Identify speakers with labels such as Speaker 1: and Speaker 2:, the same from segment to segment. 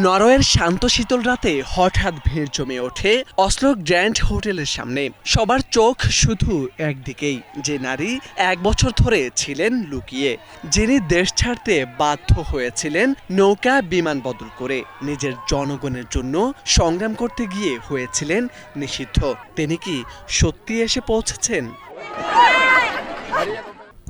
Speaker 1: নরওয়ের শান্ত শীতল রাতে হঠাৎ ভিড় জমে ওঠে অসলো গ্র্যান্ড হোটেলের সামনে। সবার চোখ শুধু একদিকেই, যে নারী 1 বছর ধরে ছিলেন লুকিয়ে, যিনি দেশ ছাড়তে বাধ্য হয়েছিলেন নৌকা বিমান বদল করে, নিজের জনগণের জন্য সংগ্রাম করতে গিয়ে হয়েছিলেন নিষিদ্ধ। তিনি কি সত্যি এসে পৌঁছেছেন?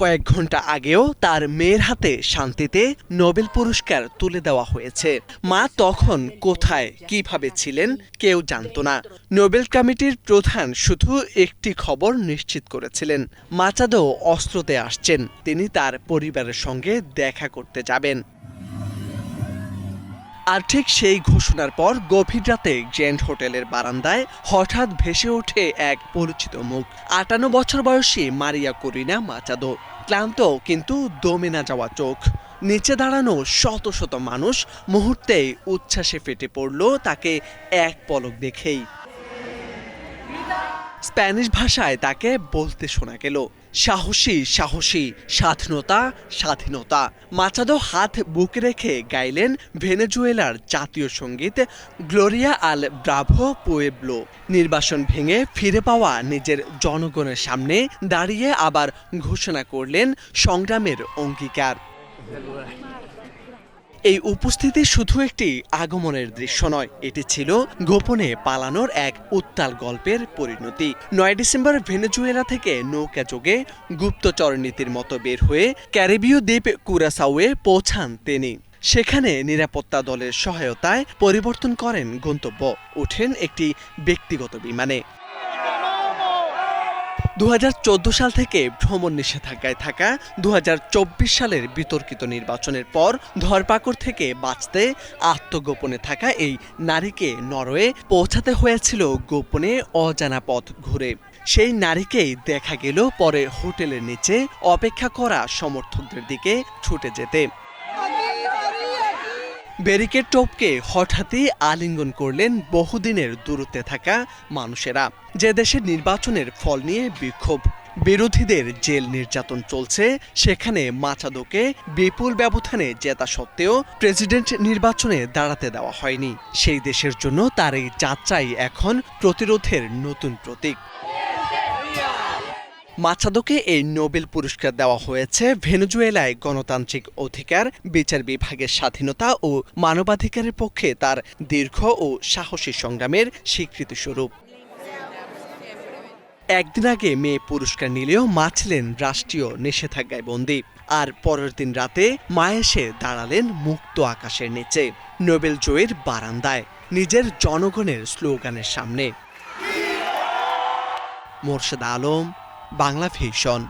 Speaker 1: কয়েক ঘন্টা আগেও তার মেয়ের হাতে শান্তিতে নোবেল পুরস্কার তুলে দেওয়া হয়েছে। মা তখন কোথায়, কিভাবে ছিলেন কেউ জানত না। নোবেল কমিটির প্রধান শুধু একটি খবর নিশ্চিত করেছিলেন, মাচাদো অস্ত্রতে আসছেন, তিনি তার পরিবারের সঙ্গে দেখা করতে যাবেন। আর ঠিক সেই ঘোষণার পর গভীর রাতে গ্র্যান্ড হোটেলের বারান্দায় হঠাৎ ভেসে ওঠে এক পরিচিত মুখ। 58 বছর বয়সী মারিয়া করিনা মাচাদো। ক্লান্ত কিন্তু দমে না যাওয়া চোখ, নিচে দাঁড়ানো শত শত মানুষ মুহূর্তেই উচ্ছ্বাসে ফেটে পড়ল তাকে এক পলক দেখেই। স্প্যানিশ ভাষায় তাকে বলতে শোনা গেল, সাহসী সাহসী, স্বাধীনতা স্বাধীনতা। মাচাদো হাত বুকে রেখে গাইলেন ভেনেজুয়েলার জাতীয় সঙ্গীত গ্লোরিয়া আল ব্রাভো পুয়েবলো। নির্বাসন ভেঙে ফিরে পাওয়া নিজের জনগণের সামনে দাঁড়িয়ে আবার ঘোষণা করলেন সংগ্রামের অঙ্গীকার। এই উপস্থিতি শুধু একটি আগমনের দৃশ্য নয়, এটি ছিল গোপনে পালানোর এক উত্তাল গল্পের পরিণতি। 9 ডিসেম্বর ভেনেজুয়েলা থেকে নৌকা যোগে গুপ্তচর নীতির মতো বের হয়ে ক্যারিবীয় দ্বীপ কুরাসাওয়ে পৌঁছান তিনি। সেখানে নিরাপত্তা দলের সহায়তায় পরিবর্তন করেন গন্তব্য, ওঠেন একটি ব্যক্তিগত বিমানে। 2014 সাল থেকে ভ্রমণ নিষেধাজ্ঞায় থাকা 2024 সালের বিতর্কিত নির্বাচনের পর ধরপাকড় থেকে বাঁচতে আত্মগোপনে থাকা এই নারীকে নরওয়ে পৌঁছাতে হয়েছিল গোপনে অজানা পথ ঘুরে। সেই নারীকেই দেখা গেল পরে হোটেলের নিচে অপেক্ষা করা সমর্থকদের দিকে ছুটে যেতে। ব্যারিকেড টপকে হঠাৎই আলিঙ্গন করলেন বহুদিনের দূরত্বে থাকা মানুষেরা। যে দেশের নির্বাচনের ফল নিয়ে বিক্ষোভ, বিরোধীদের জেল নির্যাতন চলছে, সেখানে মাচাদোকে বিপুল ব্যবধানে জেতা সত্ত্বেও প্রেসিডেন্ট নির্বাচনে দাঁড়াতে দেওয়া হয়নি। সেই দেশের জন্য তার এই যাত্রাই এখন প্রতিরোধের নতুন প্রতীক। মাচাদোকে এই নোবেল পুরস্কার দেওয়া হয়েছে ভেনেজুয়েলায় গণতান্ত্রিক অধিকার, বিচার বিভাগের স্বাধীনতা ও মানবাধিকারের পক্ষে তার দীর্ঘ ও সাহসী সংগ্রামের স্বীকৃতিস্বরূপ। একদিন আগে মেয়ে পুরস্কার নিলেও মা ছিলেন রাষ্ট্রীয় নিষেধাজ্ঞায় বন্দী। আর পরের দিন রাতে মা এসে দাঁড়ালেন মুক্ত আকাশের নিচে, নোবেল জয়ীর বারান্দায়, নিজের জনগণের স্লোগানের সামনে। মোর্শেদ আলম, বাংলা ভিশন।